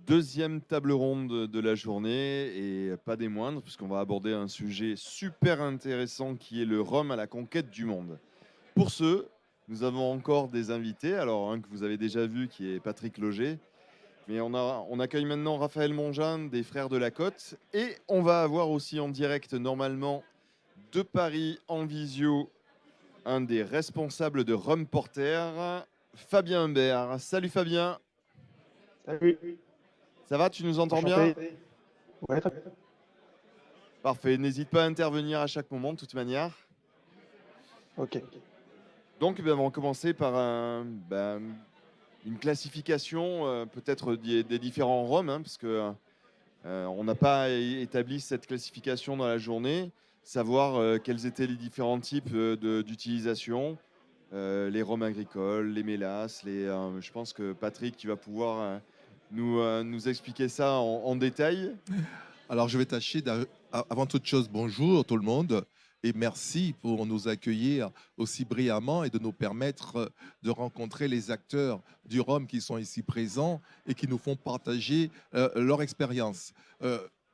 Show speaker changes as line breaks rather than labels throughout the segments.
Deuxième table ronde de la journée et pas des moindres, puisqu'on va aborder un sujet super intéressant qui est le rhum à la conquête du monde. Pour ce, nous avons encore des invités. Alors, un que vous avez déjà vu qui est Patrick Loger, mais on accueille maintenant Raphaël Mongean des Frères de la Côte et on va avoir aussi en direct, normalement, de Paris en visio, un des responsables de Rhum Porter, Fabien Humbert. Salut Fabien,
Salut,
ça va, tu nous entends bien?
enchanté. Ouais, très bien.
Parfait, n'hésite pas à intervenir à chaque moment de toute manière.
Ok.
Donc, on va commencer par une classification peut-être des différents rhums, hein, parce que on n'a pas établi cette classification dans la journée, savoir quels étaient les différents types d'utilisation, les rhums agricoles, les mélasses, je pense que Patrick, tu vas pouvoir nous expliquer ça en détail.
Alors, je vais tâcher avant toute chose, bonjour tout le monde et merci pour nous accueillir aussi brillamment et de nous permettre de rencontrer les acteurs du Rhum qui sont ici présents et qui nous font partager leur expérience.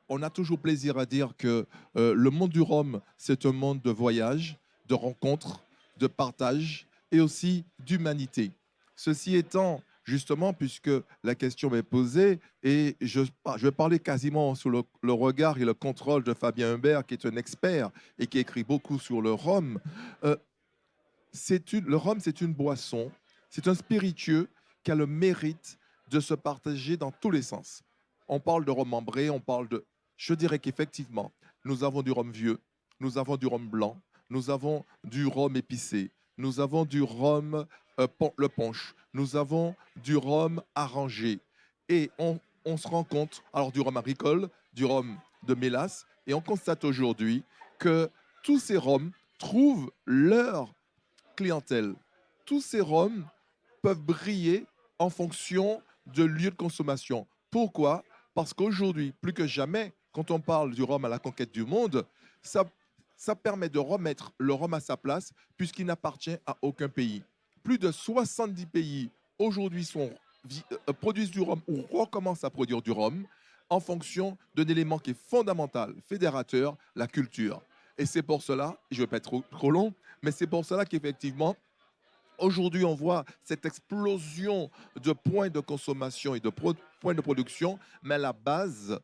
On a toujours plaisir à dire que le monde du Rhum, c'est un monde de voyage, de rencontres, de partage et aussi d'humanité. Ceci étant, justement, puisque la question m'est posée, et je vais parler quasiment sous le regard et le contrôle de Fabien Humbert, qui est un expert et qui écrit beaucoup sur le rhum. Euh, le rhum, c'est une boisson, c'est un spiritueux qui a le mérite de se partager dans tous les sens. On parle de rhum ambré, on parle de... Je dirais qu'effectivement, nous avons du rhum vieux, nous avons du rhum blanc, nous avons du rhum épicé, nous avons du rhum le punch, nous avons du rhum arrangé. Et on se rend compte, alors du rhum agricole, du rhum de mélasse, et on constate aujourd'hui que tous ces rhums trouvent leur clientèle. Tous ces rhums peuvent briller en fonction de lieu de consommation. Pourquoi? Parce qu'aujourd'hui, plus que jamais, quand on parle du rhum à la conquête du monde, ça, ça permet de remettre le rhum à sa place puisqu'il n'appartient à aucun pays. Plus de 70 pays aujourd'hui produisent du rhum ou recommencent à produire du rhum en fonction d'un élément qui est fondamental, fédérateur, la culture. Et c'est pour cela, je ne vais pas être trop long, mais c'est pour cela qu'effectivement, aujourd'hui, on voit cette explosion de points de consommation et de points de production, mais à la base,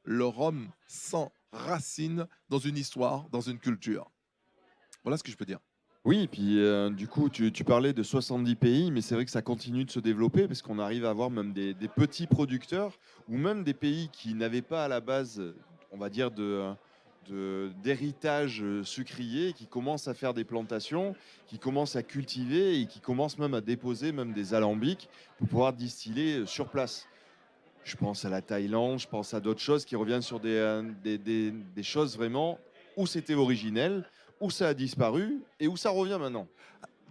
le rhum s'enracine dans une histoire, dans une culture. Voilà ce que je peux dire.
Oui, et puis du coup, tu parlais de 70 pays, mais c'est vrai que ça continue de se développer parce qu'on arrive à avoir même des petits producteurs ou même des pays qui n'avaient pas à la base, on va dire, d'héritage sucrier, qui commencent à faire des plantations, qui commencent à cultiver et qui commencent même à déposer même des alambics pour pouvoir distiller sur place. Je pense à la Thaïlande, je pense à d'autres choses qui reviennent sur des choses vraiment où c'était originel, où ça a disparu et où ça revient maintenant.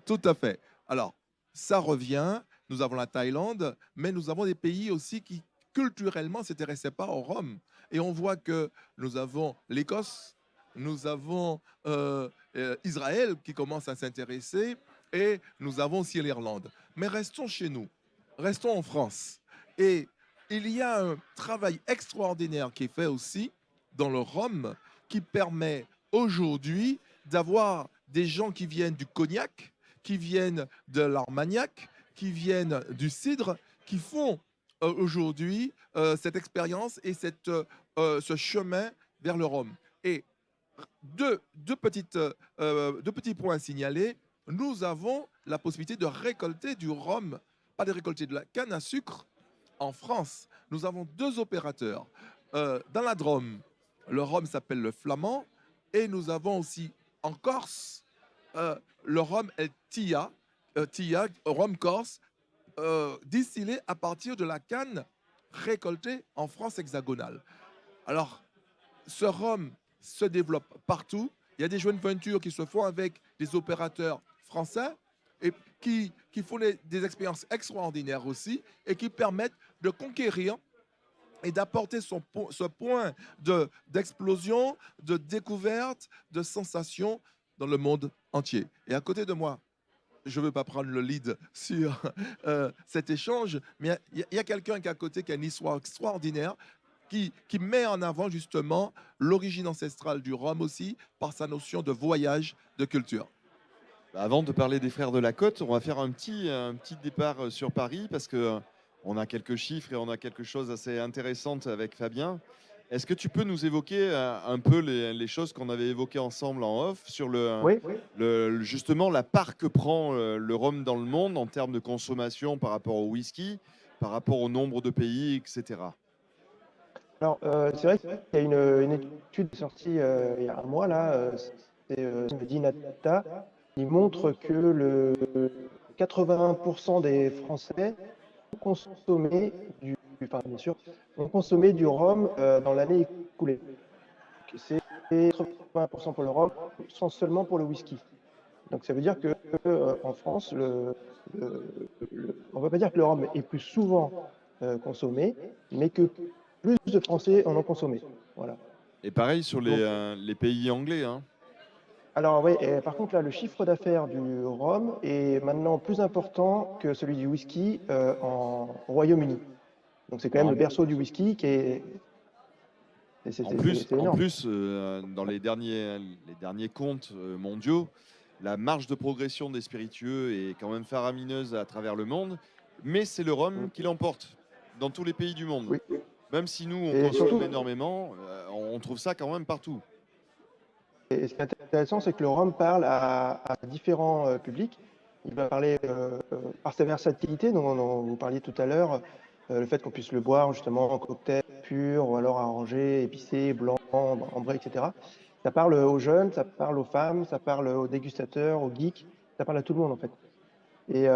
Tout à fait. Alors, ça revient. Nous avons la Thaïlande, mais nous avons des pays aussi qui, culturellement, ne s'intéressaient pas au rhum. Et on voit que nous avons l'Écosse, nous avons Israël qui commence à s'intéresser, et nous avons aussi l'Irlande. Mais restons chez nous, restons en France. Et il y a un travail extraordinaire qui est fait aussi dans le rhum qui permet aujourd'hui d'avoir des gens qui viennent du cognac, qui viennent de l'armagnac, qui viennent du cidre, qui font aujourd'hui cette expérience et ce chemin vers le rhum. Et deux petits points à signaler. Nous avons la possibilité de récolter du rhum, pas de récolter de la canne à sucre en France. Nous avons deux opérateurs. Dans la Drôme, le rhum s'appelle le flamand et nous avons aussi en Corse le rhum El Tia, rhum corse, distillé à partir de la canne récoltée en France hexagonale. Alors, ce rhum se développe partout. Il y a des joint ventures qui se font avec des opérateurs français et qui font des expériences extraordinaires aussi et qui permettent de conquérir et d'apporter ce point d'explosion, de découverte, de sensation dans le monde entier. Et à côté de moi, je veux pas prendre le lead sur cet échange, mais il y a quelqu'un qui est à côté qui a une histoire extraordinaire qui met en avant justement l'origine ancestrale du rhum aussi par sa notion de voyage de culture.
Bah, avant de parler des frères de la côte, on va faire un petit départ sur Paris parce que on a quelques chiffres et on a quelque chose d'assez intéressant avec Fabien. Est-ce que tu peux nous évoquer un peu les choses qu'on avait évoquées ensemble en off sur
Oui.
justement la part que prend le rhum dans le monde en termes de consommation par rapport au whisky, par rapport au nombre de pays, etc.
Alors, c'est vrai qu'il y a une étude sortie il y a un mois, là, c'est d'Inata, qui montre que 81% des Français ont consommé enfin, bien sûr, ont consommé du rhum dans l'année écoulée. C'est 80% pour le rhum, sans seulement pour le whisky. Donc ça veut dire que en France, on ne va pas dire que le rhum est plus souvent consommé, mais que plus de Français en ont consommé. Voilà.
Et pareil sur
Donc,
les pays anglais, hein.
alors oui, par contre là, le chiffre d'affaires du rhum est maintenant plus important que celui du whisky au Royaume-Uni. Donc c'est quand même
En,
le berceau du whisky qui est, c'est
en
énorme.
plus dans les derniers comptes mondiaux, la marge de progression des spiritueux est quand même faramineuse à travers le monde, mais c'est le rhum qui l'emporte dans tous les pays du monde.
Oui.
Même si nous, on
Et
consomme
surtout,
énormément, on trouve ça quand même partout.
et ce qui est intéressant, c'est que le rhum parle à différents publics. Il va parler par sa versatilité, dont vous parliez tout à l'heure, le fait qu'on puisse le boire justement en cocktail pur ou alors arrangé, épicé, blanc, ambré, etc. Ça parle aux jeunes, ça parle aux femmes, ça parle aux dégustateurs, aux geeks, ça parle à tout le monde en fait. Et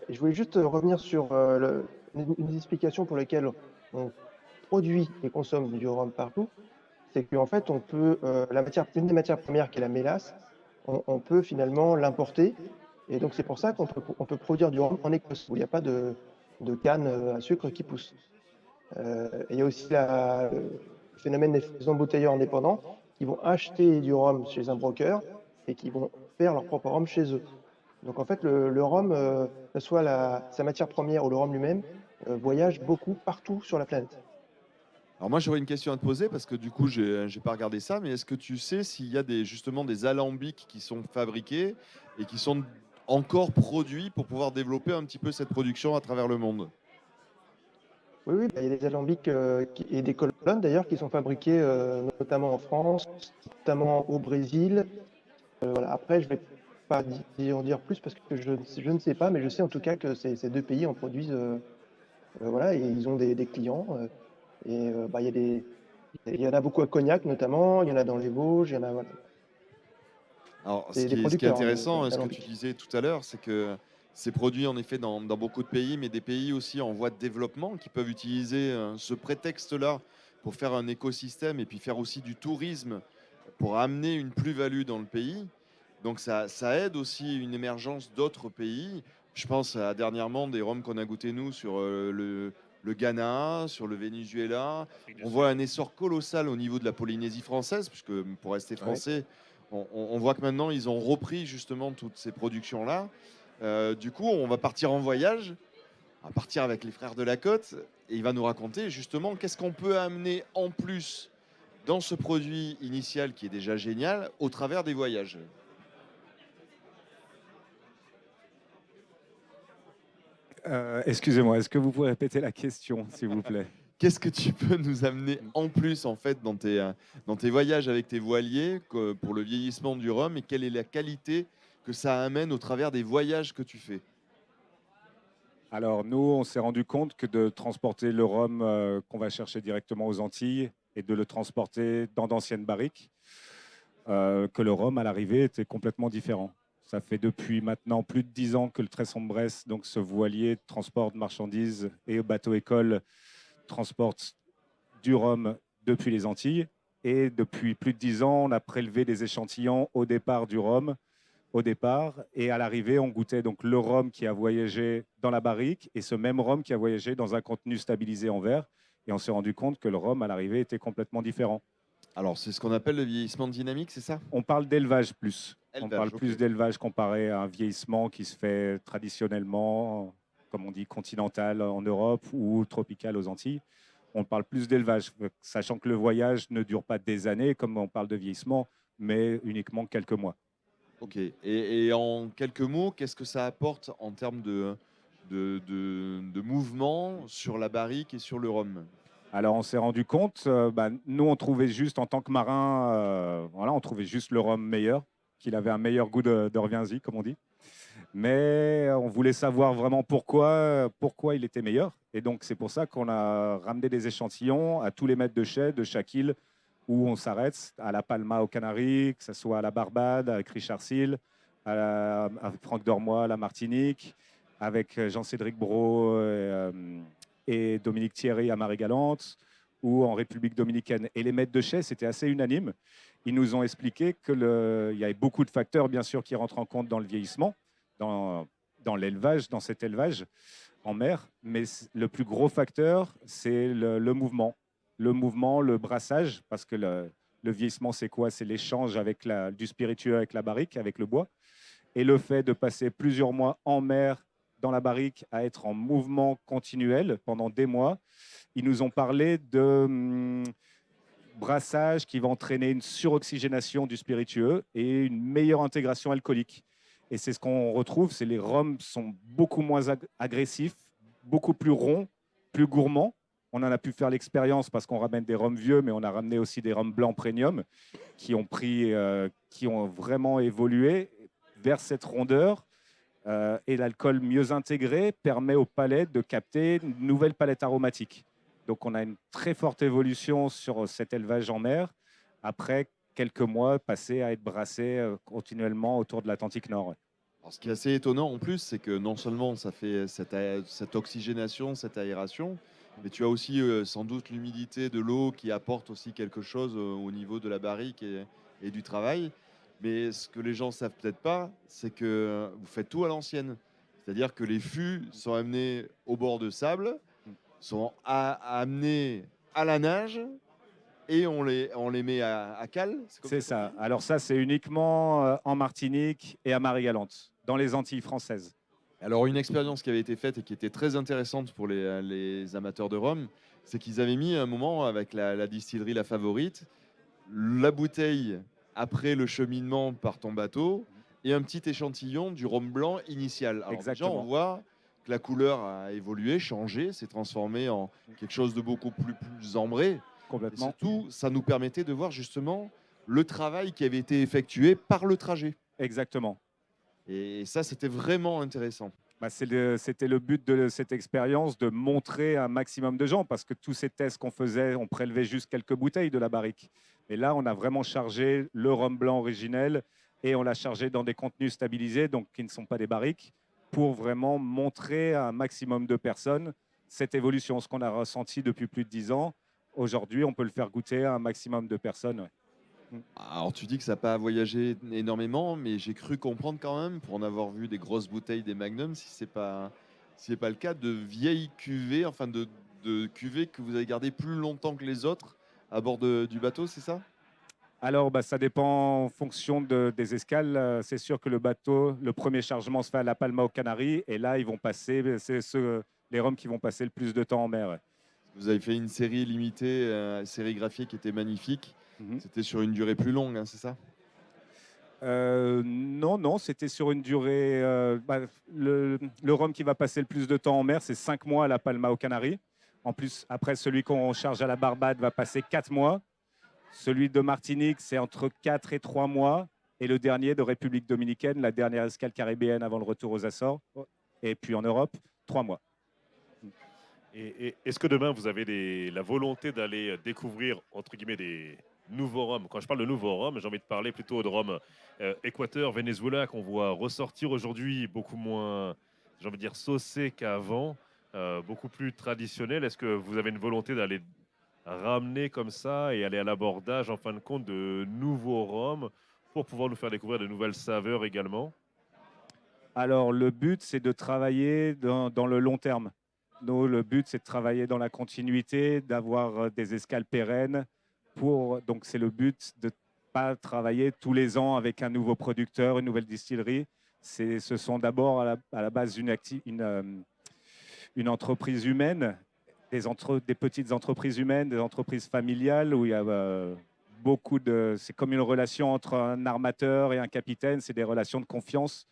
je voulais juste revenir sur une explication pour laquelle on produit et consomme du rhum partout. C'est qu'en fait, on peut, une des matières premières qui est la mélasse, on peut finalement l'importer. Et donc, c'est pour ça on peut produire du rhum en Écosse, où il n'y a pas de canne à sucre qui pousse. Et il y a aussi le phénomène des embouteilleurs indépendants qui vont acheter du rhum chez un broker et qui vont faire leur propre rhum chez eux. Donc, en fait, le rhum, que ce soit sa matière première ou le rhum lui-même, voyage beaucoup partout sur la planète.
Alors moi, j'aurais une question à te poser parce que du coup, j'ai pas regardé ça, mais est-ce que tu sais s'il y a justement des alambics qui sont fabriqués et qui sont encore produits pour pouvoir développer un petit peu cette production à travers le monde?
Oui, oui, bah, il y a des alambics et des colonnes d'ailleurs qui sont fabriquées notamment en France, notamment au Brésil. Voilà. Après, je ne vais pas en dire plus parce que je ne sais pas, mais je sais en tout cas que ces deux pays en produisent, voilà, et ils ont des clients. Bah, il y en a beaucoup à Cognac notamment, il y en a dans les Vosges, il y en a, voilà,
Alors, ce
des
qui est
producteurs, hein,
intéressant, ce que tu
d'alambics.
disais tout à l'heure, c'est que c'est produit en effet dans beaucoup de pays, mais des pays aussi en voie de développement qui peuvent utiliser ce prétexte-là pour faire un écosystème et puis faire aussi du tourisme pour amener une plus-value dans le pays. Donc ça aide aussi une émergence d'autres pays. Je pense à dernièrement des rhums qu'on a goûté nous sur le Ghana, sur le Venezuela. On voit un essor colossal au niveau de la Polynésie française, puisque pour rester
Ouais.
français, on voit que maintenant ils ont repris justement toutes ces productions-là. Du coup, on va partir en voyage, on va partir avec les frères de la côte, et il va nous raconter justement qu'est-ce qu'on peut amener en plus dans ce produit initial qui est déjà génial au travers des voyages.
Excusez-moi, est-ce que vous pouvez répéter la question, s'il vous plaît?
Qu'est-ce que tu peux nous amener en plus en fait dans tes voyages avec tes voiliers pour le vieillissement du rhum et quelle est la qualité que ça amène au travers des voyages que tu fais?
Alors, nous, on s'est rendu compte que de transporter le rhum qu'on va chercher directement aux Antilles et de le transporter dans d'anciennes barriques, que le rhum, à l'arrivée, était complètement différent. Ça fait depuis maintenant plus de 10 ans que le Tresson-Bresse, donc ce voilier de transport de marchandises et bateau-école, transporte du rhum depuis les Antilles. Et depuis plus de 10 ans, on a prélevé des échantillons au départ du rhum, au départ, et à l'arrivée, on goûtait donc le rhum qui a voyagé dans la barrique et ce même rhum qui a voyagé dans un contenu stabilisé en verre. Et on s'est rendu compte que le rhum à l'arrivée était complètement différent.
Alors c'est ce qu'on appelle le vieillissement dynamique, c'est ça?
On parle d'élevage plus. On
Élevage,
parle
ok.
plus d'élevage comparé à un vieillissement qui se fait traditionnellement, comme on dit, continental en Europe ou tropical aux Antilles. On parle plus d'élevage, sachant que le voyage ne dure pas des années, comme on parle de vieillissement, mais uniquement quelques mois.
Ok. Et en quelques mots, qu'est-ce que ça apporte en termes de mouvement sur la barrique et sur le rhum?
Alors on s'est rendu compte, nous on trouvait juste en tant que marin, voilà, on trouvait juste le rhum meilleur, qu'il avait un meilleur goût de Orvienzi, comme on dit. Mais on voulait savoir vraiment pourquoi il était meilleur. Et donc, c'est pour ça qu'on a ramené des échantillons à tous les maîtres de chais de chaque île où on s'arrête, à La Palma aux Canaries, que ce soit à la Barbade, avec Richard Seale, avec Franck Dormois à la Martinique, avec Jean-Cédric Brault et Dominique Thierry à Marie-Galante, ou en République dominicaine. Et les maîtres de chais, c'était assez unanime. Ils nous ont expliqué qu'il y avait beaucoup de facteurs, bien sûr, qui rentrent en compte dans le vieillissement, dans l'élevage, dans cet élevage en mer. Mais le plus gros facteur, c'est le mouvement. Le mouvement, le brassage, parce que le vieillissement, c'est quoi? C'est l'échange avec du spiritueux avec la barrique, avec le bois. Et le fait de passer plusieurs mois en mer, dans la barrique, à être en mouvement continuel pendant des mois. Ils nous ont parlé de brassage qui va entraîner une suroxygénation du spiritueux et une meilleure intégration alcoolique. Et c'est ce qu'on retrouve, c'est les rhums sont beaucoup moins agressifs, beaucoup plus ronds, plus gourmands. On en a pu faire l'expérience parce qu'on ramène des rhums vieux, mais on a ramené aussi des rhums blancs premium qui ont vraiment évolué vers cette rondeur. Et l'alcool mieux intégré permet au palais de capter une nouvelle palette aromatique. Donc on a une très forte évolution sur cet élevage en mer après quelques mois passés à être brassés continuellement autour de l'Atlantique Nord.
Alors, ce qui est assez étonnant en plus, c'est que non seulement ça fait cette oxygénation, cette aération, mais tu as aussi sans doute l'humidité de l'eau qui apporte aussi quelque chose au niveau de la barrique et du travail. Mais ce que les gens savent peut-être pas, c'est que vous faites tout à l'ancienne. C'est-à-dire que les fûts sont amenés au bord de sable, sont amenés à la nage et on les met à cale. C'est comme
C'est
ça qu'on
ça.
dit.
Alors ça, c'est uniquement en Martinique et à Marie-Galante, dans les Antilles françaises.
Alors, une expérience qui avait été faite et qui était très intéressante pour les amateurs de rhum, c'est qu'ils avaient mis un moment avec la distillerie La Favorite, la bouteille après le cheminement par ton bateau et un petit échantillon du rhum blanc initial. Alors, déjà, on
Exactement.
voit que la couleur a évolué, changé, s'est transformée en quelque chose de beaucoup plus ambré. Et
Complètement.
surtout, ça nous permettait de voir justement le travail qui avait été effectué par le trajet.
Exactement.
Et ça, c'était vraiment intéressant.
C'était le but de cette expérience, de montrer un maximum de gens, parce que tous ces tests qu'on faisait, on prélevait juste quelques bouteilles de la barrique. Mais là, on a vraiment chargé le rhum blanc originel et on l'a chargé dans des contenus stabilisés, donc qui ne sont pas des barriques, pour vraiment montrer à un maximum de personnes cette évolution, ce qu'on a ressenti depuis plus de 10 ans. Aujourd'hui, on peut le faire goûter à un maximum de personnes. Ouais.
Alors tu dis que ça n'a pas voyagé énormément, mais j'ai cru comprendre quand même, pour en avoir vu des grosses bouteilles des Magnum, si c'est pas le cas, de vieilles cuvées, enfin de cuvées que vous avez gardées plus longtemps que les autres à bord du bateau, c'est ça?
Alors, ça dépend en fonction des escales. C'est sûr que le bateau, le premier chargement se fait à La Palma aux Canaries. Et là, ils vont passer, les rhums qui vont passer le plus de temps en mer. Ouais.
Vous avez fait une série limitée, sérigraphiée qui était magnifique.
Mhm.
C'était sur une durée plus longue, hein, c'est ça?
Non, non, c'était sur une durée. Le rhum qui va passer le plus de temps en mer, c'est 5 mois à La Palma aux Canaries. En plus, après, celui qu'on charge à la Barbade va passer 4 mois. Celui de Martinique, c'est entre 4 et 3 mois. Et le dernier de République dominicaine, la dernière escale caribéenne avant le retour aux Açores. Et puis en Europe, 3 mois.
Et est-ce que demain, vous avez la volonté d'aller découvrir, entre guillemets, des nouveaux rhums? Quand je parle de nouveaux rhums, j'ai envie de parler plutôt de rhum Équateur, Venezuela, qu'on voit ressortir aujourd'hui beaucoup moins, j'ai envie de dire, saucé qu'avant, beaucoup plus traditionnel. Est-ce que vous avez une volonté d'aller ramener comme ça et aller à l'abordage, en fin de compte, de nouveaux rhums pour pouvoir nous faire découvrir de nouvelles saveurs également?
Alors, le but, c'est de travailler dans le long terme. Nous, le but, c'est de travailler dans la continuité, d'avoir des escales pérennes. Donc, c'est le but pas travailler tous les ans avec un nouveau producteur, une nouvelle distillerie. Ce sont d'abord à la base une entreprise humaine, des petites entreprises humaines, des entreprises familiales où il y a beaucoup de... C'est comme une relation entre un armateur et un capitaine, c'est des relations de confiance.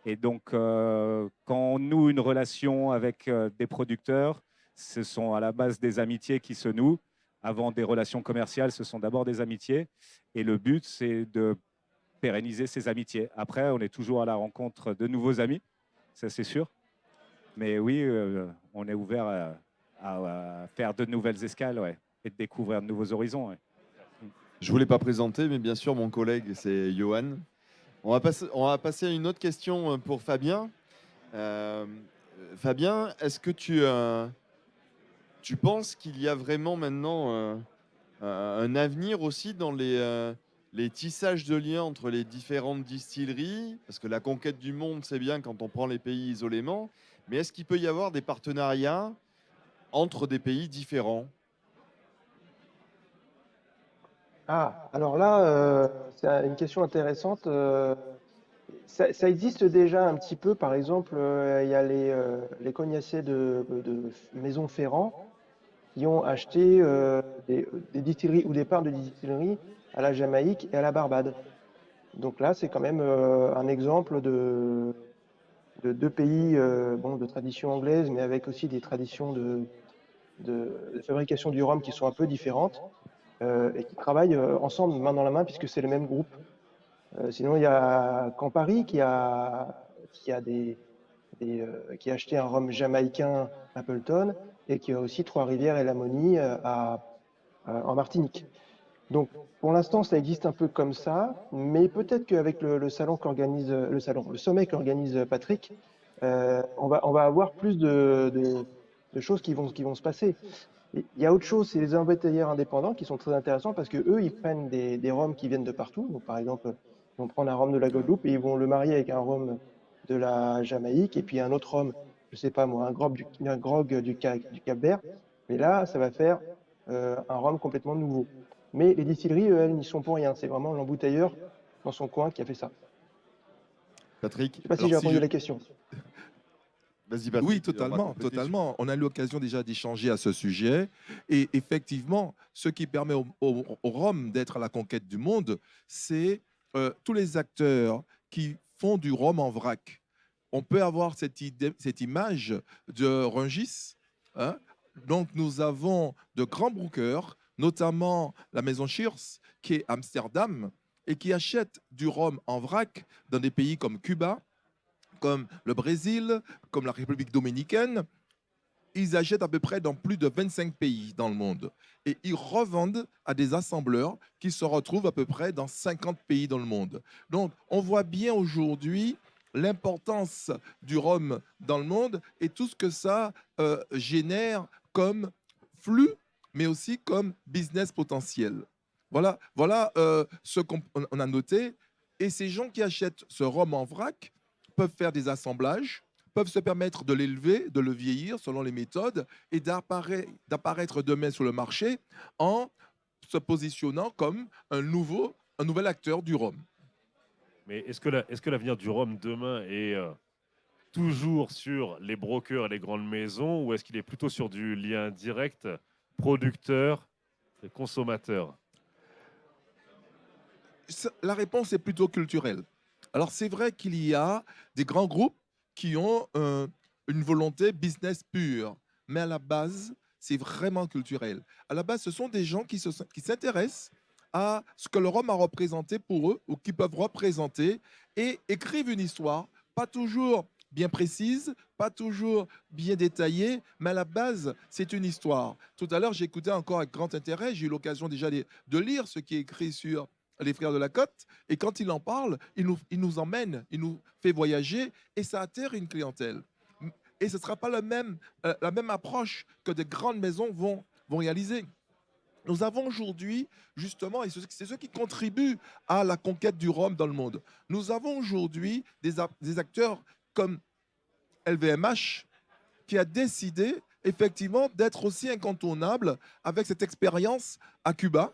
Et donc, quand on noue une relation avec des producteurs, ce sont à la base des amitiés qui se nouent. Avant des relations commerciales, ce sont d'abord des amitiés. Et le but, c'est de pérenniser ces amitiés. Après, on est toujours à la rencontre de nouveaux amis, ça c'est sûr. Mais oui, on est ouvert à faire de nouvelles escales, ouais, et de découvrir de nouveaux horizons. Ouais.
Je ne voulais pas présenter, mais bien sûr, mon collègue, c'est Johan. On va passer à une autre question pour Fabien. Fabien, est-ce que tu penses qu'il y a vraiment maintenant un avenir aussi dans les tissages de liens entre les différentes distilleries? Parce que la conquête du monde, c'est bien quand on prend les pays isolément, mais est-ce qu'il peut y avoir des partenariats entre des pays différents?
Ah, alors là, c'est une question intéressante. Ça existe déjà un petit peu. Par exemple, il y a les cognaciers de Maison Ferrand qui ont acheté des distilleries ou des parts de distilleries à la Jamaïque et à la Barbade. Donc là, c'est quand même un exemple de deux pays bon, de tradition anglaise, mais avec aussi des traditions de fabrication du rhum qui sont un peu différentes et qui travaillent ensemble, main dans la main, puisque c'est le même groupe. Sinon, il y a Campari qui a acheté un rhum jamaïcain Appleton et qui a aussi Trois-Rivières et Lamonie en Martinique. Donc, pour l'instant, ça existe un peu comme ça, mais peut-être qu'avec le sommet qu'organise Patrick, on va avoir plus de choses qui vont se passer. Il y a autre chose, c'est les embouteilleurs indépendants qui sont très intéressants parce que eux, ils prennent des rhums qui viennent de partout. Donc, par exemple, ils vont prendre un rhum de la Guadeloupe et ils vont le marier avec un rhum de la Jamaïque et puis un autre rhum, je sais pas moi, un grog du Cap-Vert. Mais là, ça va faire un rhum complètement nouveau. Mais les distilleries, elles, n'y sont pour rien. C'est vraiment l'embouteilleur dans son coin qui a fait ça.
Patrick,
Je sais pas si
Alors,
j'ai
si
répondu
je-
à la question.
vas-y Patrick.
Oui,
tu vas
totalement,
compléter.
totalement. On a eu l'occasion déjà d'échanger à ce sujet. Et effectivement, ce qui permet au rhum d'être à la conquête du monde, c'est tous les acteurs qui font du rhum en vrac. On peut avoir cette image de Rungis, hein. Donc, nous avons de grands brokers, notamment la maison Shears, qui est Amsterdam, et qui achète du rhum en vrac dans des pays comme Cuba, comme le Brésil, comme la République dominicaine. Ils achètent à peu près dans plus de 25 pays dans le monde. Et ils revendent à des assembleurs qui se retrouvent à peu près dans 50 pays dans le monde. Donc, on voit bien aujourd'hui l'importance du rhum dans le monde et tout ce que ça génère comme flux, mais aussi comme business potentiel. Voilà ce qu'on a noté. Et ces gens qui achètent ce rhum en vrac peuvent faire des assemblages, peuvent se permettre de l'élever, de le vieillir selon les méthodes et d'apparaître demain sur le marché en se positionnant comme un nouvel acteur du rhum.
Mais est-ce que l'avenir du rhum demain est toujours sur les brokers et les grandes maisons ou est-ce qu'il est plutôt sur du lien direct producteur et consommateur?
La réponse est plutôt culturelle. Alors c'est vrai qu'il y a des grands groupes qui ont une volonté business pure, mais à la base, c'est vraiment culturel. À la base, ce sont des gens qui s'intéressent à ce que le rhum a représenté pour eux ou qui peuvent représenter et écrivent une histoire, pas toujours bien précise, pas toujours bien détaillée, mais à la base, c'est une histoire. Tout à l'heure, j'ai écouté encore avec grand intérêt, j'ai eu l'occasion déjà de lire ce qui est écrit sur les Frères de la Côte, et quand il en parle, il nous emmène, il nous fait voyager, et ça attire une clientèle. Et ce ne sera pas la même approche que des grandes maisons vont réaliser. Nous avons aujourd'hui, justement, et c'est ce qui contribue à la conquête du rhum dans le monde, nous avons aujourd'hui des acteurs comme LVMH qui a décidé effectivement d'être aussi incontournable avec cette expérience à Cuba,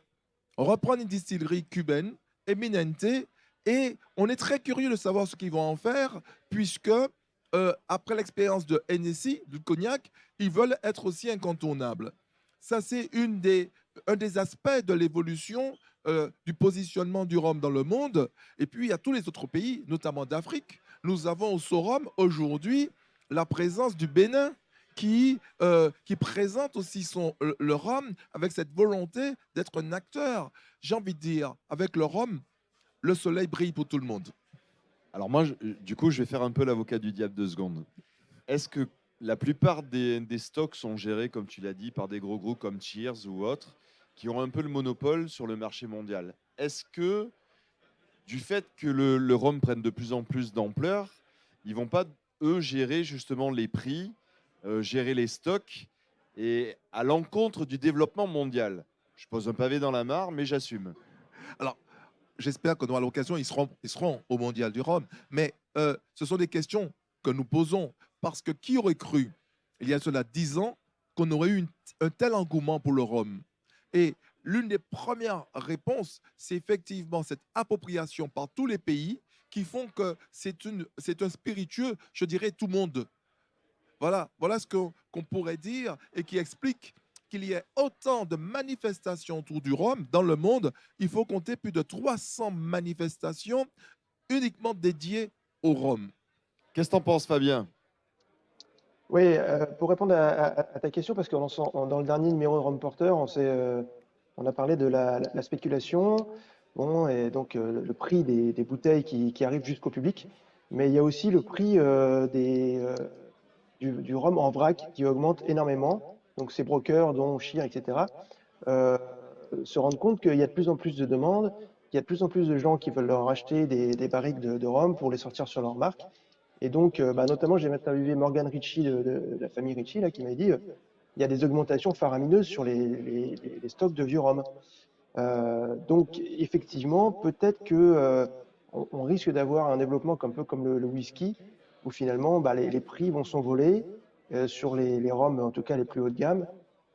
reprendre une distillerie cubaine, Eminente, et on est très curieux de savoir ce qu'ils vont en faire, puisque après l'expérience de Hennessy, du cognac, ils veulent être aussi incontournables. Ça, c'est un des aspects de l'évolution du positionnement du rhum dans le monde. Et puis, il y a tous les autres pays, notamment d'Afrique. Nous avons au Sorum aujourd'hui la présence du Bénin qui présente aussi le rhum avec cette volonté d'être un acteur. J'ai envie de dire, avec le rhum, le soleil brille pour tout le monde.
Alors moi, du coup, je vais faire un peu l'avocat du diable 2 secondes. Est-ce que la plupart des stocks sont gérés, comme tu l'as dit, par des gros groupes comme Cheers ou autres, qui ont un peu le monopole sur le marché mondial? Est-ce que, du fait que le rhum prenne de plus en plus d'ampleur, ils vont pas, eux, gérer justement les prix, gérer les stocks, et à l'encontre du développement mondial? Je pose un pavé dans la mare, mais j'assume.
Alors, j'espère qu'on aura l'occasion, ils seront au Mondial du Rhum, mais ce sont des questions que nous posons, parce que qui aurait cru, il y a cela 10 ans, qu'on aurait eu un tel engouement pour le rhum? Et l'une des premières réponses, c'est effectivement cette appropriation par tous les pays qui font que c'est un spiritueux, je dirais, tout monde. Voilà ce qu'on pourrait dire et qui explique qu'il y ait autant de manifestations autour du rhum dans le monde. Il faut compter plus de 300 manifestations uniquement dédiées au rhum.
Qu'est-ce que t'en penses, Fabien?
Oui, pour répondre à ta question, parce que dans le dernier numéro de Rome Porter, on a parlé de la spéculation, bon, et donc le prix des bouteilles qui arrivent jusqu'au public, mais il y a aussi le prix du rhum en vrac qui augmente énormément. Donc ces brokers, dont Chir, etc., euh, se rendent compte qu'il y a de plus en plus de demandes, qu'il y a de plus en plus de gens qui veulent leur acheter des barriques de rhum pour les sortir sur leur marque. Et donc, notamment, j'ai interviewé Morgan Ritchie de la famille Ritchie, là, qui m'a dit il y a des augmentations faramineuses sur les stocks de vieux rhum. Donc, effectivement, peut-être que on risque d'avoir un développement un peu comme le whisky, où finalement, les prix vont s'envoler sur les rhums, en tout cas les plus haut de gamme,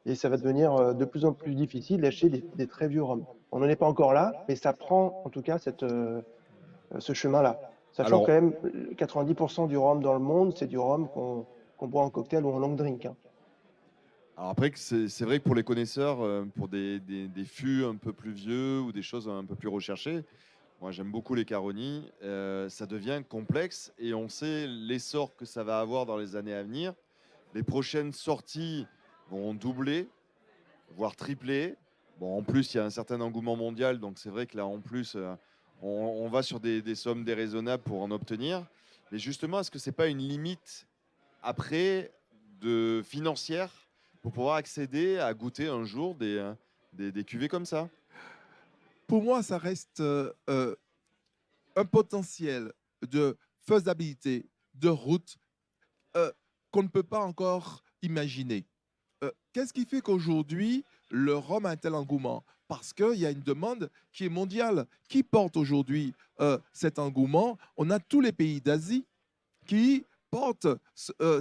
et ça va devenir de plus en plus difficile d'acheter des très vieux rhums. On n'en est pas encore là, mais ça prend en tout cas ce chemin-là. Sachant
Alors,
quand même 90% du rhum dans le monde, c'est du rhum qu'on boit en cocktail ou en long drink, hein.
Alors après, c'est vrai que pour les connaisseurs, pour des fûts un peu plus vieux ou des choses un peu plus recherchées, moi j'aime beaucoup les Caroni, ça devient complexe et on sait l'essor que ça va avoir dans les années à venir. Les prochaines sorties vont doubler, voire tripler. Bon, en plus, il y a un certain engouement mondial, donc c'est vrai que là, en plus, on va sur des sommes déraisonnables pour en obtenir. Mais justement, est-ce que c'est pas une limite après financière pour pouvoir accéder à goûter un jour des cuvées comme ça?
Pour moi, ça reste un potentiel de faisabilité, de route qu'on ne peut pas encore imaginer. Qu'est-ce qui fait qu'aujourd'hui, le rhum a un tel engouement? Parce qu'il y a une demande qui est mondiale. Qui porte aujourd'hui cet engouement? On a tous les pays d'Asie qui portent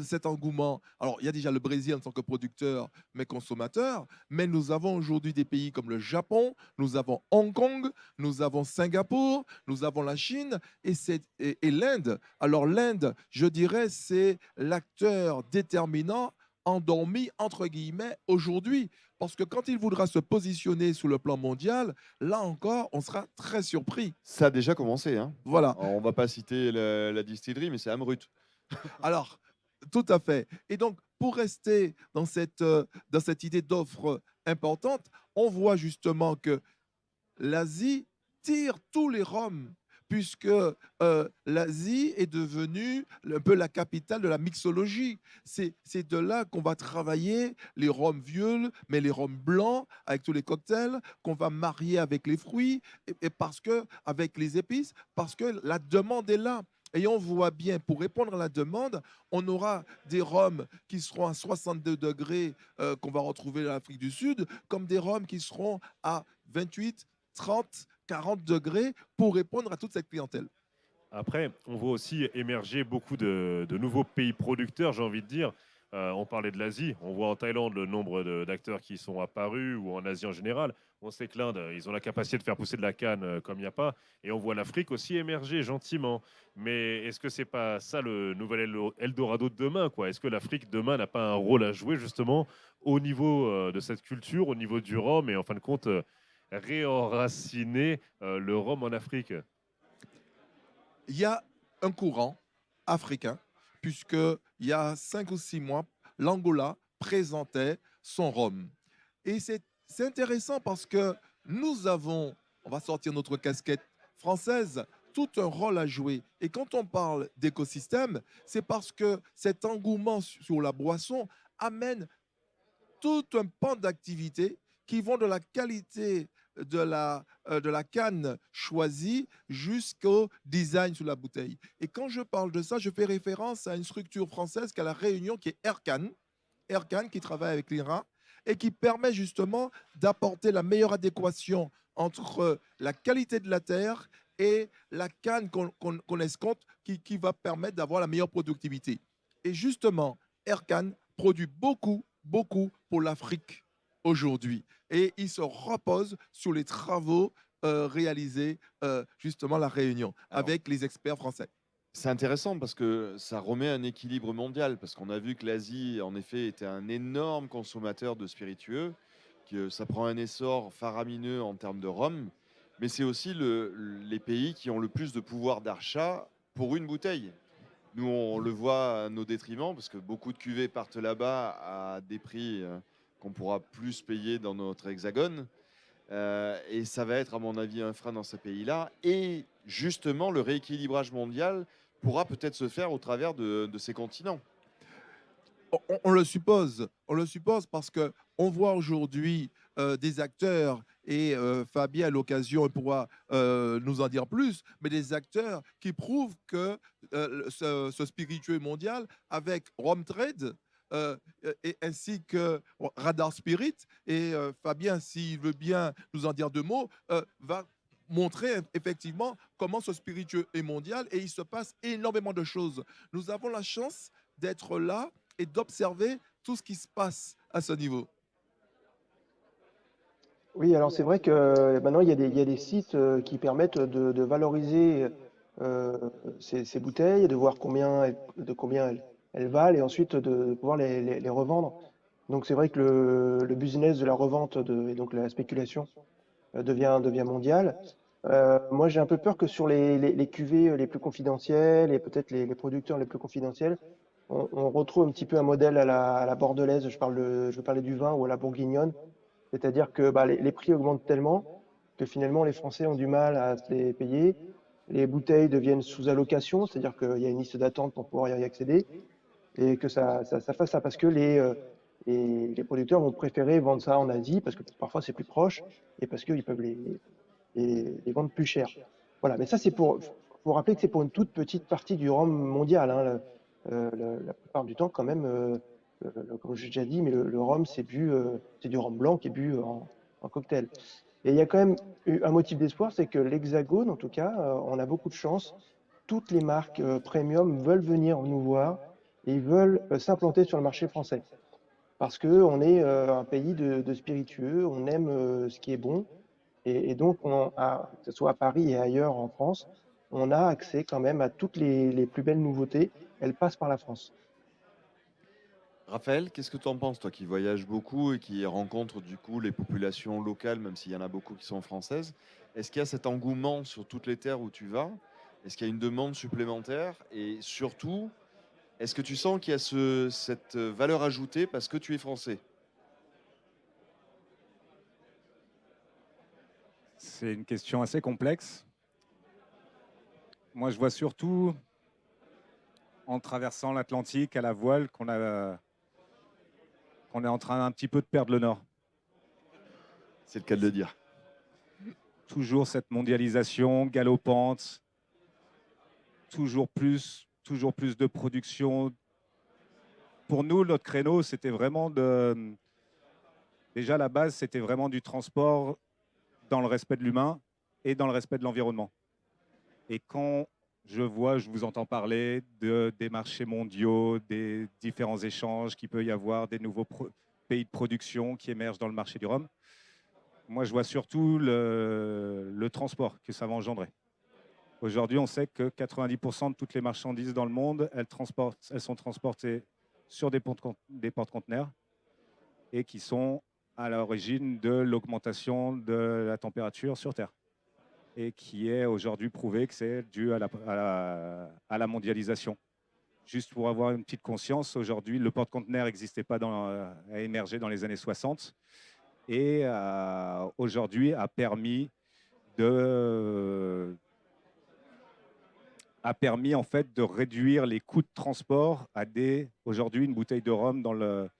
cet engouement. Alors, il y a déjà le Brésil en tant que producteur, mais consommateur, mais nous avons aujourd'hui des pays comme le Japon, nous avons Hong Kong, nous avons Singapour, nous avons la Chine et l'Inde. Alors, l'Inde, je dirais, c'est l'acteur déterminant endormi, entre guillemets, aujourd'hui. Parce que quand il voudra se positionner sur le plan mondial, là encore, on sera très surpris.
Ça a déjà commencé, hein.
Voilà.
Alors, on va pas citer la distillerie, mais c'est Amrut.
Alors, tout à fait. Et donc, pour rester dans cette idée d'offre importante, on voit justement que l'Asie tire tous les rhums, puisque l'Asie est devenue un peu la capitale de la mixologie. C'est de là qu'on va travailler les rhums vieux, mais les rhums blancs avec tous les cocktails, qu'on va marier avec les fruits, et parce que, avec les épices, parce que la demande est là. Et on voit bien, pour répondre à la demande, on aura des rhums qui seront à 62 degrés qu'on va retrouver en Afrique du Sud, comme des rhums qui seront à 28, 30, 40 degrés pour répondre à toute cette clientèle.
Après, on voit aussi émerger beaucoup de nouveaux pays producteurs, j'ai envie de dire. On parlait de l'Asie. On voit en Thaïlande le nombre d'acteurs qui sont apparus, ou en Asie en général. On sait que l'Inde, ils ont la capacité de faire pousser de la canne comme il n'y a pas. Et on voit l'Afrique aussi émerger gentiment. Mais est-ce que c'est pas ça le nouvel Eldorado de demain, quoi? Est-ce que l'Afrique demain n'a pas un rôle à jouer justement au niveau de cette culture, au niveau du rhum, et en fin de compte réenraciner le rhum en Afrique?
Il y a un courant africain, puisqu'il y a 5 ou 6 mois, l'Angola présentait son rhum. Et c'est intéressant parce que nous avons, on va sortir notre casquette française, tout un rôle à jouer. Et quand on parle d'écosystème, c'est parce que cet engouement sur la boisson amène tout un pan d'activités qui vont de la qualité de la canne choisie jusqu'au design sur la bouteille. Et quand je parle de ça, je fais référence à une structure française qui est à La Réunion, qui est Aircan qui travaille avec l'INRA et qui permet justement d'apporter la meilleure adéquation entre la qualité de la terre et la canne qu'on escompte qui va permettre d'avoir la meilleure productivité. Et justement, Aircan produit beaucoup pour l'Afrique aujourd'hui. Et il se repose sur les travaux réalisés justement à La Réunion
Alors,
avec les experts français.
c'est intéressant parce que ça remet un équilibre mondial, parce qu'on a vu que l'Asie, en effet, était un énorme consommateur de spiritueux, que ça prend un essor faramineux en termes de rhum, mais c'est aussi les pays qui ont le plus de pouvoir d'achat pour une bouteille. Nous, on le voit à nos détriments, parce que beaucoup de cuvées partent là-bas à des prix qu'on pourra plus payer dans notre hexagone. Et ça va être, à mon avis, un frein dans ces pays-là. Et justement, le rééquilibrage mondial pourra peut-être se faire au travers de ces continents.
On le suppose parce que on voit aujourd'hui des acteurs, et Fabien à l'occasion pourra nous en dire plus, mais des acteurs qui prouvent que ce spiritueux mondial avec Rome Trade et ainsi que Radar Spirit, et Fabien, s'il veut bien nous en dire 2 mots, va montrer effectivement comment ce spiritueux est mondial, et il se passe énormément de choses. Nous avons la chance d'être là et d'observer tout ce qui se passe à ce niveau.
Oui, alors c'est vrai que maintenant il y a des sites qui permettent de valoriser ces bouteilles, de voir de combien elles valent et ensuite de pouvoir les revendre. Donc c'est vrai que le business de la revente et donc la spéculation devient mondial. Moi j'ai un peu peur que sur les cuvées les plus confidentielles et peut-être les producteurs les plus confidentiels, on retrouve un petit peu un modèle à la bordelaise, je veux parler du vin, ou à la bourguignonne, c'est-à-dire que bah, les prix augmentent tellement que finalement les Français ont du mal à se les payer. Les bouteilles deviennent sous allocation, c'est-à-dire qu'il y a une liste d'attente pour pouvoir y accéder, et que ça fasse ça parce que les producteurs vont préférer vendre ça en Asie parce que parfois c'est plus proche et parce qu'ils peuvent les vendre plus cher. Voilà, mais ça c'est faut rappeler que c'est pour une toute petite partie du rhum mondial, hein. La plupart du temps, quand même, comme j'ai déjà dit, mais le rhum, c'est du rhum blanc qui est bu en cocktail. Et il y a quand même eu un motif d'espoir, c'est que l'Hexagone, en tout cas, on a beaucoup de chance. Toutes les marques premium veulent venir nous voir et ils veulent s'implanter sur le marché français. Parce qu'on est un pays de spiritueux, on aime ce qui est bon. Et donc, que ce soit à Paris et ailleurs en France, on a accès quand même à toutes les plus belles nouveautés. Elles passent par la France.
Raphaël, qu'est-ce que tu en penses, toi qui voyages beaucoup et qui rencontres du coup les populations locales, même s'il y en a beaucoup qui sont françaises? Est-ce qu'il y a cet engouement sur toutes les terres où tu vas? Est-ce qu'il y a une demande supplémentaire? Et surtout, est-ce que tu sens qu'il y a cette valeur ajoutée parce que tu es français?
C'est une question assez complexe. Moi, je vois surtout en traversant l'Atlantique à la voile qu'on est en train un petit peu de perdre le nord.
C'est le cas de le dire.
Toujours cette mondialisation galopante, toujours plus de production. Pour nous, notre créneau, c'était vraiment déjà la base, c'était vraiment du transport dans le respect de l'humain et dans le respect de l'environnement. Et quand Je vous entends parler des marchés mondiaux, des différents échanges qu'il peut y avoir, des nouveaux pays de production qui émergent dans le marché du rhum. Moi, je vois surtout le transport que ça va engendrer. Aujourd'hui, on sait que 90% de toutes les marchandises dans le monde, elles sont transportées sur des porte-conteneurs et qui sont à l'origine de l'augmentation de la température sur Terre et qui est aujourd'hui prouvé que c'est dû à la mondialisation. Juste pour avoir une petite conscience, aujourd'hui, le porte-conteneur n'existait pas, a émergé dans les années 60 et aujourd'hui a permis en fait de réduire les coûts de transport aujourd'hui une bouteille de rhum dans le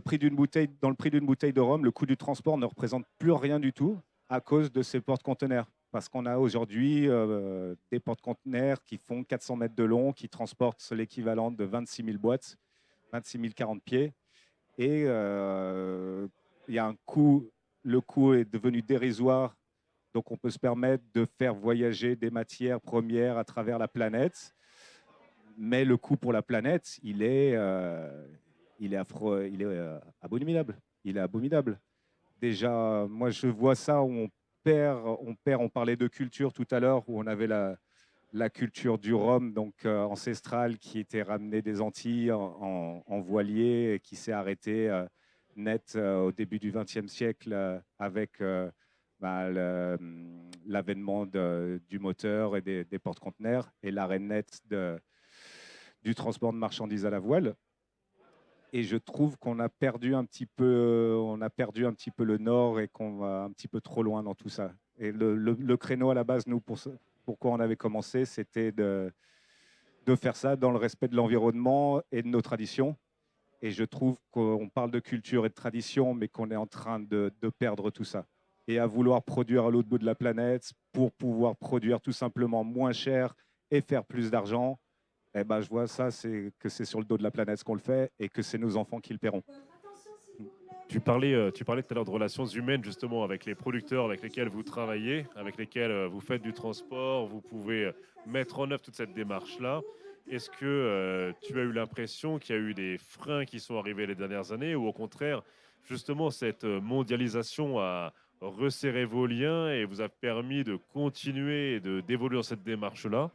prix d'une bouteille de rhum, le coût du transport ne représente plus rien du tout à cause de ces porte-conteneurs. Parce qu'on a aujourd'hui des porte-conteneurs qui font 400 mètres de long, qui transportent l'équivalent de 26 000 boîtes, 26 040 pieds. Et il y a un coût, le coût est devenu dérisoire. Donc on peut se permettre de faire voyager des matières premières à travers la planète. Mais le coût pour la planète, il est abominable. Il est abominable. Déjà, moi, je vois ça où on parlait de culture tout à l'heure, où on avait la culture du rhum, donc ancestrale, qui était ramenée des Antilles en voilier et qui s'est arrêtée net au début du XXe siècle avec l'avènement du moteur et des porte-conteneurs et l'arrêt net du transport de marchandises à la voile. Et je trouve qu'on a perdu un petit peu le nord et qu'on va un petit peu trop loin dans tout ça. Et le créneau à la base, nous, pourquoi on avait commencé, c'était de faire ça dans le respect de l'environnement et de nos traditions. Et je trouve qu'on parle de culture et de tradition, mais qu'on est en train de perdre tout ça. Et à vouloir produire à l'autre bout de la planète pour pouvoir produire tout simplement moins cher et faire plus d'argent, eh ben, je vois ça, c'est que c'est sur le dos de la planète qu'on le fait et que c'est nos enfants qui le paieront.
Tu parlais tout à l'heure de relations humaines justement avec les producteurs avec lesquels vous travaillez, avec lesquels vous faites du transport, vous pouvez mettre en œuvre toute cette démarche-là. Est-ce que tu as eu l'impression qu'il y a eu des freins qui sont arrivés les dernières années ou au contraire, justement, cette mondialisation a resserré vos liens et vous a permis de continuer et d'évoluer dans cette démarche-là?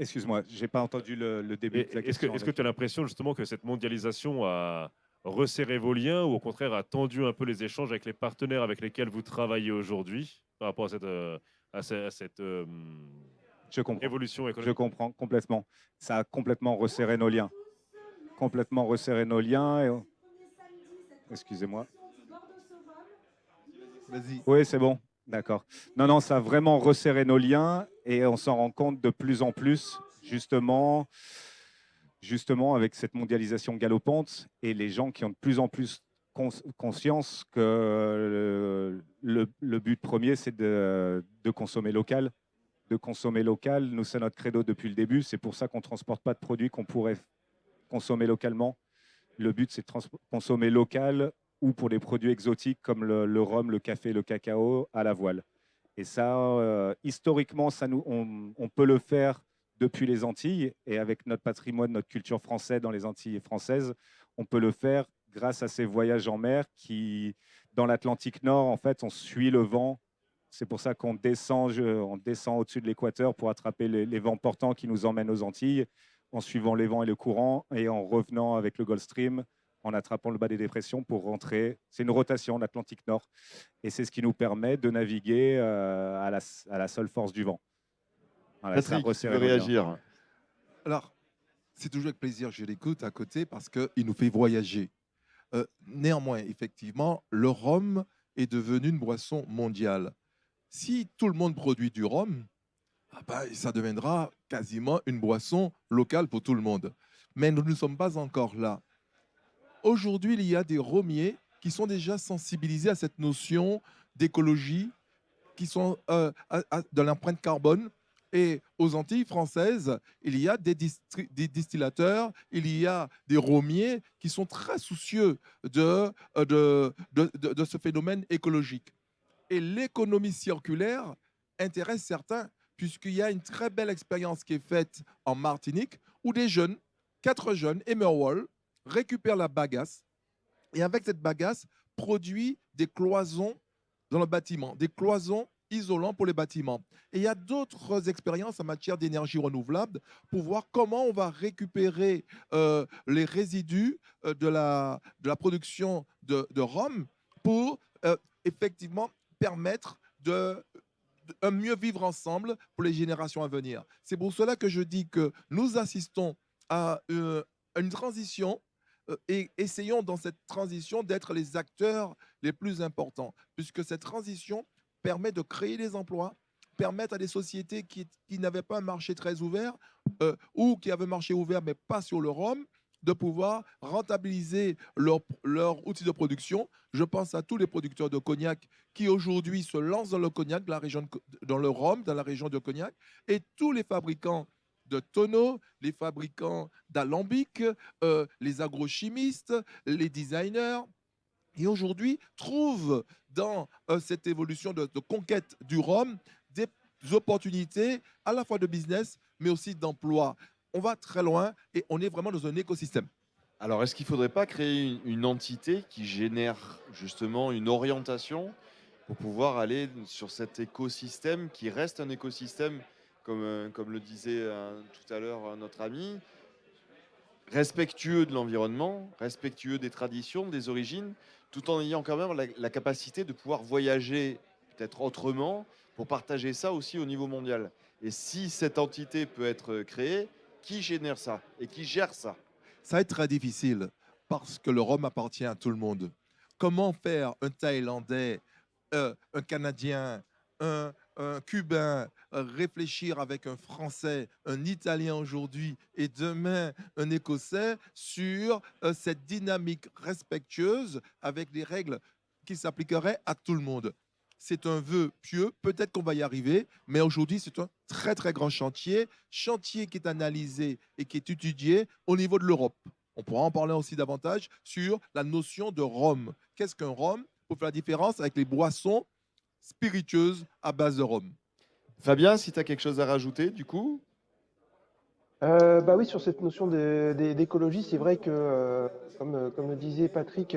Excuse-moi, je n'ai pas entendu le début de la question.
Est-ce que tu as l'impression justement que cette mondialisation a resserré vos liens ou au contraire a tendu un peu les échanges avec les partenaires avec lesquels vous travaillez aujourd'hui par rapport à cette
Je comprends.
évolution
Je
économique?
comprends complètement. Ça a complètement resserré nos liens. Complètement resserré nos liens. Excusez-moi.
Vas-y.
Oui, c'est bon. D'accord. Non, ça a vraiment resserré nos liens et on s'en rend compte de plus en plus, justement avec cette mondialisation galopante et les gens qui ont de plus en plus conscience que le but premier, c'est de consommer local. De consommer local, nous, c'est notre credo depuis le début. C'est pour ça qu'on ne transporte pas de produits qu'on pourrait consommer localement. Le but, c'est de consommer local ou pour des produits exotiques comme le rhum, le café, le cacao à la voile. Et ça, historiquement, on peut le faire depuis les Antilles et avec notre patrimoine, notre culture française dans les Antilles françaises, on peut le faire grâce à ces voyages en mer qui, dans l'Atlantique Nord, en fait, on suit le vent. C'est pour ça qu'on descend au-dessus de l'équateur pour attraper les vents portants qui nous emmènent aux Antilles en suivant les vents et le courant et en revenant avec le Gulf Stream, en attrapant le bas des dépressions pour rentrer. C'est une rotation de l'Atlantique Nord. Et c'est ce qui nous permet de naviguer à la seule force du vent. Voilà,
Patrick, tu veux réagir?
Alors, c'est toujours avec plaisir que je l'écoute à côté parce qu'il nous fait voyager. Néanmoins, effectivement, le rhum est devenu une boisson mondiale. Si tout le monde produit du rhum, ça deviendra quasiment une boisson locale pour tout le monde. Mais nous ne sommes pas encore là. Aujourd'hui, il y a des rhummiers qui sont déjà sensibilisés à cette notion d'écologie, qui sont de l'empreinte carbone. Et aux Antilles françaises, il y a des distillateurs, il y a des rhummiers qui sont très soucieux de ce phénomène écologique. Et l'économie circulaire intéresse certains puisqu'il y a une très belle expérience qui est faite en Martinique, où des jeunes, 4 jeunes, Emerwall, récupèrent la bagasse, et avec cette bagasse, produit des cloisons dans le bâtiment, des cloisons isolants pour les bâtiments. Et il y a d'autres expériences en matière d'énergie renouvelable pour voir comment on va récupérer les résidus de la production de rhum pour effectivement permettre un mieux vivre ensemble pour les générations à venir. C'est pour cela que je dis que nous assistons à une transition et essayons dans cette transition d'être les acteurs les plus importants, puisque cette transition permet de créer des emplois, permettre à des sociétés qui n'avaient pas un marché très ouvert ou qui avaient un marché ouvert mais pas sur le rhum, de pouvoir rentabiliser leur outil de production. Je pense à tous les producteurs de cognac qui aujourd'hui se lancent dans le cognac, dans le rhum, dans la région de Cognac, et tous les fabricants de tonneaux, les fabricants d'alambics, les agrochimistes, les designers, et aujourd'hui trouvent dans cette évolution de conquête du rhum des opportunités à la fois de business, mais aussi d'emploi. On va très loin et on est vraiment dans un écosystème.
Alors, est-ce qu'il ne faudrait pas créer une entité qui génère justement une orientation pour pouvoir aller sur cet écosystème qui reste un écosystème, comme le disait tout à l'heure notre ami, respectueux de l'environnement, respectueux des traditions, des origines, tout en ayant quand même la capacité de pouvoir voyager peut-être autrement pour partager ça aussi au niveau mondial. Et si cette entité peut être créée, qui génère ça et qui gère ça?
Ça va être très difficile parce que le rhum appartient à tout le monde. Comment faire un Thaïlandais, un Canadien, un Cubain réfléchir avec un Français, un Italien aujourd'hui et demain un Écossais sur cette dynamique respectueuse avec des règles qui s'appliqueraient à tout le monde? C'est un vœu pieux, peut-être qu'on va y arriver, mais aujourd'hui, c'est un très, très grand chantier qui est analysé et qui est étudié au niveau de l'Europe. On pourra en parler aussi davantage sur la notion de rhum. Qu'est-ce qu'un rhum pour faire la différence avec les boissons spiritueuses à base de rhum?
Fabien, si tu as quelque chose à rajouter, du coup?
Bah oui, sur cette notion d'écologie, c'est vrai que, comme le disait Patrick,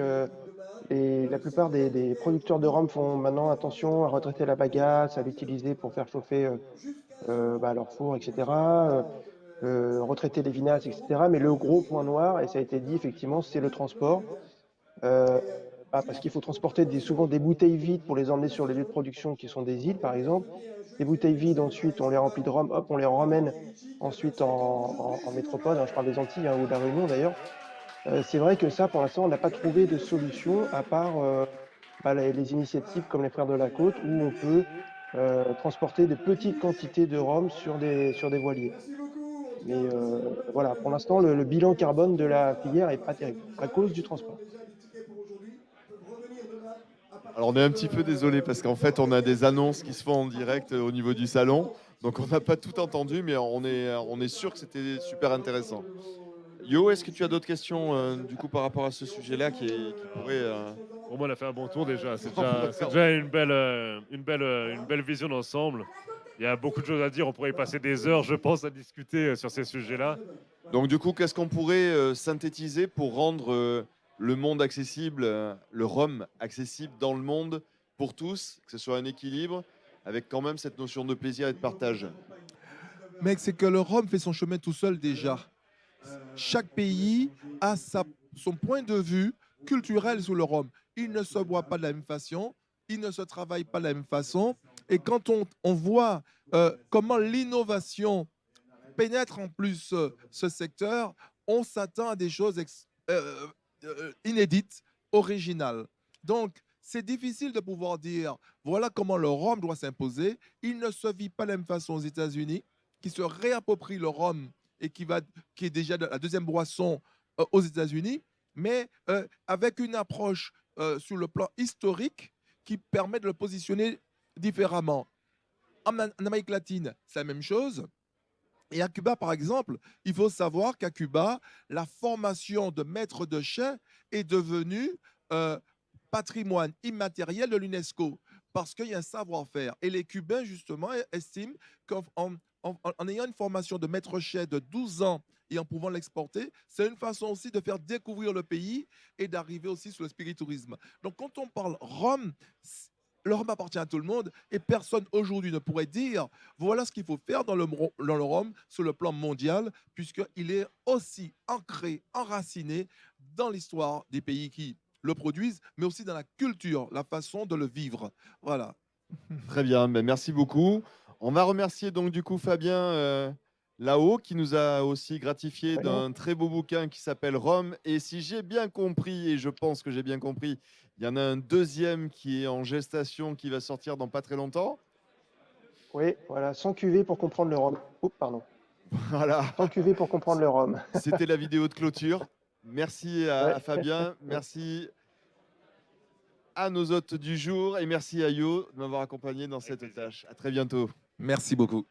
la plupart des producteurs de rhum font maintenant attention à retraiter la bagasse, à l'utiliser pour faire chauffer leur four, etc. Retraiter les vinasses, etc. Mais le gros point noir, et ça a été dit effectivement, c'est le transport. Euh, Parce qu'il faut transporter souvent des bouteilles vides pour les emmener sur les lieux de production qui sont des îles, par exemple. Des bouteilles vides, ensuite, on les remplit de rhum, hop, on les ramène ensuite en métropole. Hein, je parle des Antilles ou de la Réunion d'ailleurs. C'est vrai que ça, pour l'instant, on n'a pas trouvé de solution à part les initiatives comme les Frères de la Côte, où on peut transporter de petites quantités de rhum sur des voiliers. Mais voilà, pour l'instant, le bilan carbone de la filière n'est pas terrible à cause du transport.
Alors on est un petit peu désolé parce qu'en fait on a des annonces qui se font en direct au niveau du salon. Donc on n'a pas tout entendu, mais on est sûr que c'était super intéressant. Yo, est-ce que tu as d'autres questions du coup par rapport à ce sujet-là qui pourrait...
Pour moi, on a fait un bon tour déjà. C'est
On va
déjà, c'est
faire-
déjà une belle vision d'ensemble. Il y a beaucoup de choses à dire. On pourrait y passer des heures, je pense, à discuter sur ces sujets-là.
Donc du coup, qu'est-ce qu'on pourrait synthétiser pour rendre le monde accessible, le rhum accessible dans le monde pour tous, que ce soit un équilibre, avec quand même cette notion de plaisir et de partage?
Mais c'est que le rhum fait son chemin tout seul déjà. Chaque pays a son point de vue culturel sur le rhum. Il ne se boit pas de la même façon, il ne se travaille pas de la même façon. Et quand on voit comment l'innovation pénètre en plus ce secteur, on s'attend à des choses inédites, originales. Donc, c'est difficile de pouvoir dire, voilà comment le rhum doit s'imposer. Il ne se vit pas de la même façon aux États-Unis, qui se réapproprie le rhum et qui est déjà la deuxième boisson aux États-Unis, mais avec une approche sur le plan historique qui permet de le positionner différemment. En Amérique latine, c'est la même chose. Et à Cuba, par exemple, il faut savoir qu'à Cuba, la formation de maître de chai est devenue patrimoine immatériel de l'UNESCO. parce qu'il y a un savoir-faire. Et les Cubains, justement, estiment qu'en ayant une formation de maître chef de 12 ans et en pouvant l'exporter, c'est une façon aussi de faire découvrir le pays et d'arriver aussi sur le spiritourisme. Donc, quand on parle rhum, le rhum appartient à tout le monde et personne aujourd'hui ne pourrait dire voilà ce qu'il faut faire dans le rhum sur le plan mondial, puisqu'il est aussi ancré, enraciné dans l'histoire des pays qui le produisent, mais aussi dans la culture, la façon de le vivre. Voilà.
Très bien, ben, merci beaucoup. On va remercier donc du coup Fabien là-haut qui nous a aussi gratifié
Rien.
d'un très beau bouquin qui s'appelle Rome. Et si j'ai bien compris, et je pense que j'ai bien compris, il y en a un deuxième qui est en gestation qui va sortir dans pas très longtemps.
Oui, voilà, 100 cuvées pour comprendre le rhum. Oups, pardon.
Voilà,
100 cuvées pour comprendre le rhum.
c'était la vidéo de clôture. Merci
Ouais.
à Fabien, merci à nos hôtes du jour et merci à Yo de m'avoir accompagné dans cette
plaisir.
tâche. À très bientôt.
Merci beaucoup.